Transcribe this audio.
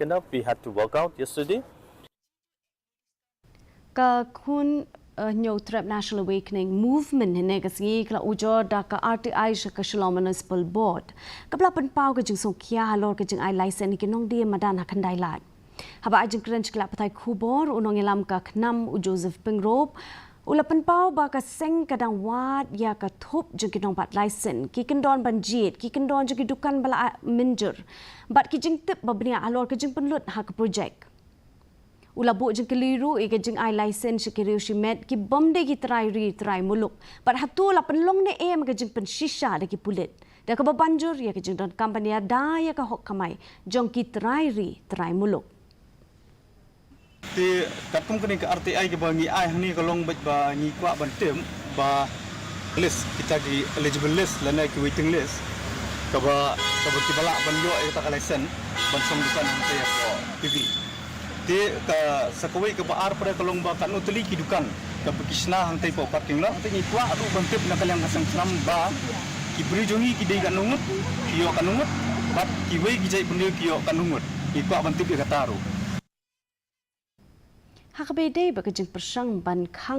enough. We had to work out yesterday. Ka kun New Trap National Awakening Movement negasi kala Ujor da ka RTI ka Shalom Municipal Board. Kapla penpau ka jing songkia Halor ka Jingai Lisen ki nong dia madan Khyndai lai. Haba ajing krench kala patai kubor unong ilam ka Khnam Joseph Pengrop. Ula penpau ba ka seng kadang wat ya ka thop jing ki nong bat Lisen ki kendon banjit ki kendon jing ki dukan bala minjer. Bat ki Jingtip ba Bniah Halor ka jing penlut ha ka project. Ula bu jeng keliru ika Jingai Lisen shikiriu shimet ki bomde ki trai muluk par hatu la penlong ne em ka jeng penshisha de ki pulit da ka banjur ya ka jeng don company da ya ka hok kamai jong ki trai muluk ti katum kini ke RTI ke bangi ai ni kalong ba ni kwa bantem ba list kita di eligible list lana ki waiting list ka ba ki bala banjo ta ka lisen ban som dukan hante ya TV ti ka sakawai ka baar pada kalong ba kan utli ki dukan ka bekisna hang tai po parking lot ti ni kwa adu bantip na kalyang asang Khnam ba ki bri jongi ki dei kanungut ki yo kanungut bat ki wei ki jai bunde ki yo kanungut ki kwa bantip ka taru hakabede ba ka jeng persang ban khang